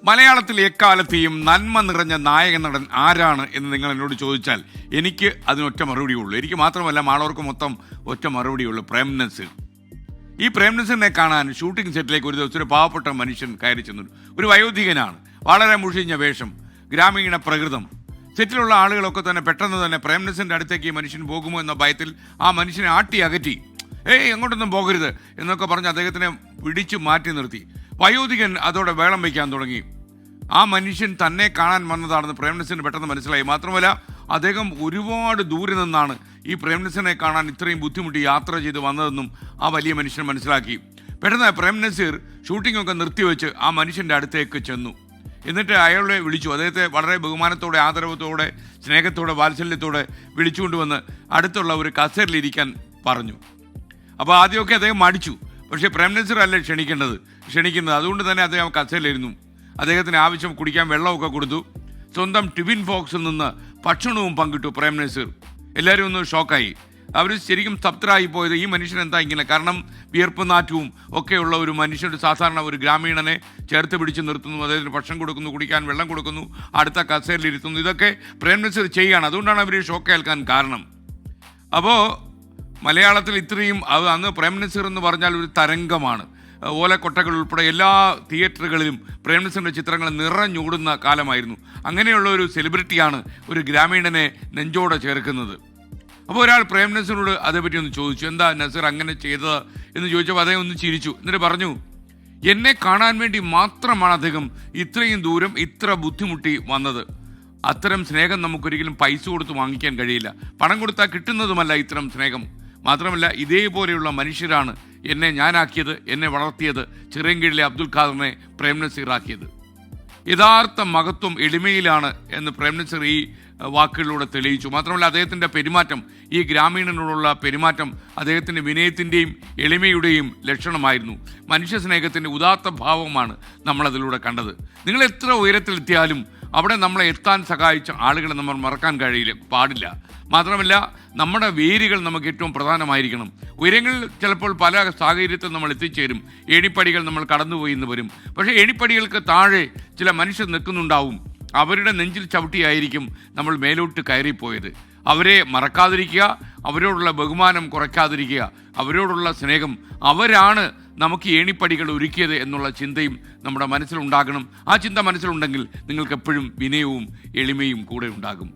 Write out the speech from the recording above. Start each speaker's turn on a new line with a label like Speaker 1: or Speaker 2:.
Speaker 1: മലയാളത്തിൽ എക്കാലത്തെയും നന്മ നിറഞ്ഞ നായക നടൻ ആരാണ് എന്ന് നിങ്ങൾ എന്നോട് ചോദിച്ചാൽ എനിക്ക് അതിനൊറ്റ മറുപടിയുള്ളൂ. എനിക്ക് മാത്രമല്ല, മാളവർക്ക് മൊത്തം ഒറ്റ മറുപടിയുള്ളൂ: പ്രേം നസീർ. ഈ പ്രേം നസീറിനെ കാണാൻ ഷൂട്ടിംഗ് സെറ്റിലേക്ക് ഒരു ദിവസം ഒരു പാവപ്പെട്ട മനുഷ്യൻ കയറി ചെന്നു. ഒരു വയോധികനാണ്, വളരെ മുഷിഞ്ഞ വേഷം, ഗ്രാമീണ പ്രകൃതം. സെറ്റിലുള്ള ആളുകളൊക്കെ തന്നെ പെട്ടെന്ന് തന്നെ പ്രേം നസീറിൻ്റെ അടുത്തേക്ക് ഈ മനുഷ്യൻ പോകുമോ എന്ന ഭയത്തിൽ ആ മനുഷ്യനെ ആട്ടി അകറ്റി. എങ്ങോട്ടൊന്നും പോകരുത് എന്നൊക്കെ പറഞ്ഞ് അദ്ദേഹത്തിനെ പിടിച്ചു മാറ്റി നിർത്തി. വയോധികൻ അതോടെ വേളം വയ്ക്കാൻ തുടങ്ങി. ആ മനുഷ്യൻ തന്നെ കാണാൻ വന്നതാണെന്ന് പ്രേം നസീറിന് പെട്ടെന്ന് മനസ്സിലായി. മാത്രമല്ല, അദ്ദേഹം ഒരുപാട് ദൂരെ നിന്നാണ് ഈ പ്രേം നസീറിനെ കാണാൻ ഇത്രയും ബുദ്ധിമുട്ടി യാത്ര ചെയ്ത് വന്നതെന്നും ആ വലിയ മനുഷ്യൻ മനസ്സിലാക്കി. പെട്ടെന്ന് പ്രേം നസീർ ഷൂട്ടിങ്ങൊക്കെ നിർത്തിവെച്ച് ആ മനുഷ്യൻ്റെ അടുത്തേക്ക് ചെന്നു. എന്നിട്ട് അയാളെ വിളിച്ചു. അദ്ദേഹത്തെ വളരെ ബഹുമാനത്തോടെ, ആദരവത്തോടെ, സ്നേഹത്തോടെ, വാത്സല്യത്തോടെ വിളിച്ചുകൊണ്ടുവന്ന് അടുത്തുള്ള ഒരു കസേരയിലിരിക്കാൻ പറഞ്ഞു. അപ്പോൾ ആദ്യമൊക്കെ അദ്ദേഹം മടിച്ചു. പക്ഷേ പ്രേം നസീർ അല്ല ക്ഷണിക്കുന്നത്. അതുകൊണ്ട് തന്നെ അദ്ദേഹം കസേരയിലിരുന്നു. അദ്ദേഹത്തിന് ആവശ്യം കുടിക്കാൻ വെള്ളമൊക്കെ കൊടുത്തു. സ്വന്തം ടിഫിൻ ബോക്സിൽ നിന്ന് ഭക്ഷണവും പങ്കിട്ടു പ്രേം നസീർ. എല്ലാവരും ഒന്ന് ഷോക്കായി. അവർ ശരിക്കും സ്തബ്ധരായി പോയത്, ഈ മനുഷ്യൻ എന്താ ഇങ്ങനെ? കാരണം വിയർപ്പ് നാറ്റവും ഒക്കെയുള്ള ഒരു മനുഷ്യൻ, സാധാരണ ഒരു ഗ്രാമീണനെ ചേർത്ത് പിടിച്ച് നിർത്തുന്നു, അദ്ദേഹത്തിന് ഭക്ഷണം കൊടുക്കുന്നു, കുടിക്കാൻ വെള്ളം കൊടുക്കുന്നു, അടുത്ത കസേരയിലിരുത്തുന്നു. ഇതൊക്കെ പ്രേം നസീർ ചെയ്യുകയാണ്. അതുകൊണ്ടാണ് അവർ ഷോക്ക് ഏൽക്കാൻ കാരണം. അപ്പോൾ മലയാളത്തിൽ ഇത്രയും അന്ന് പ്രേം നസീർ എന്ന് പറഞ്ഞാൽ ഒരു തരംഗമാണ്. ഓലക്കൊട്ടകൾ ഉൾപ്പെടെ എല്ലാ തിയേറ്ററുകളിലും പ്രേം നസീറിൻ്റെ ചിത്രങ്ങൾ നിറഞ്ഞോടുന്ന കാലമായിരുന്നു. അങ്ങനെയുള്ള ഒരു സെലിബ്രിറ്റിയാണ് ഒരു ഗ്രാമീണനെ നെഞ്ചോടെ ചേർക്കുന്നത്. അപ്പോൾ ഒരാൾ പ്രേം നസീറിനോട് അതേപറ്റി ഒന്ന് ചോദിച്ചു, എന്താ നസീർ അങ്ങനെ ചെയ്തത് എന്ന് ചോദിച്ചപ്പോൾ അദ്ദേഹം ഒന്ന് ചിരിച്ചു. എന്നിട്ട് പറഞ്ഞു, എന്നെ കാണാൻ വേണ്ടി മാത്രമാണ് അദ്ദേഹം ഇത്രയും ദൂരം ഇത്ര ബുദ്ധിമുട്ടി വന്നത്. അത്തരം സ്നേഹം നമുക്കൊരിക്കലും പൈസ കൊടുത്ത് വാങ്ങിക്കാൻ കഴിയില്ല. പണം കൊടുത്താൽ കിട്ടുന്നതുമല്ല ഇത്തരം സ്നേഹം. മാത്രമല്ല, ഇതേപോലെയുള്ള മനുഷ്യരാണ് എന്നെ ഞാനാക്കിയത്, എന്നെ വളർത്തിയത്, ചിറയൻകീഴിലെ അബ്ദുൽ ഖാദറിനെ പ്രേം നസീർ ആക്കിയത്. യഥാർത്ഥ മഹത്വം എളിമയിലാണ് എന്ന് പ്രേം നസീർ ഈ വാക്കുകളിലൂടെ തെളിയിച്ചു. മാത്രമല്ല, അദ്ദേഹത്തിൻ്റെ പെരുമാറ്റം, ഈ ഗ്രാമീണനോടുള്ള പെരുമാറ്റം അദ്ദേഹത്തിൻ്റെ വിനയത്തിൻ്റെയും എളിമയുടെയും ലക്ഷണമായിരുന്നു. മനുഷ്യ സ്നേഹത്തിൻ്റെ ഉദാത്ത ഭാവമാണ് നമ്മളതിലൂടെ കണ്ടത്. നിങ്ങൾ എത്ര ഉയരത്തിലെത്തിയാലും അവിടെ നമ്മളെ എത്താൻ സഹായിച്ച ആളുകളെ നമ്മൾ മറക്കാൻ പാടില്ല. മാത്രമല്ല, നമ്മുടെ വേരുകൾ നമുക്ക് ഏറ്റവും പ്രധാനമായിരിക്കണം. ഉയരങ്ങളിൽ ചിലപ്പോൾ പല സാഹചര്യത്തിൽ നമ്മൾ എത്തിച്ചേരും. ഏണിപ്പടികൾ നമ്മൾ കടന്നുപോയി എന്ന് വരും. പക്ഷേ ഏണിപ്പടികൾക്ക് താഴെ ചില മനുഷ്യർ നിൽക്കുന്നുണ്ടാവും. അവരുടെ നെഞ്ചിൽ ചവിട്ടിയായിരിക്കും നമ്മൾ മേലോട്ട് കയറിപ്പോയത്. അവരെ മറക്കാതിരിക്കുക, അവരോടുള്ള ബഹുമാനം കുറയ്ക്കാതിരിക്കുക, അവരോടുള്ള സ്നേഹം, അവരാണ് നമുക്ക് ഏണിപ്പടികൾ ഒരുക്കിയത് എന്നുള്ള ചിന്തയും നമ്മുടെ മനസ്സിലുണ്ടാകണം. ആ ചിന്ത മനസ്സിലുണ്ടെങ്കിൽ നിങ്ങൾക്ക് എപ്പോഴും വിനയവും എളിമയും കൂടെ ഉണ്ടാകും.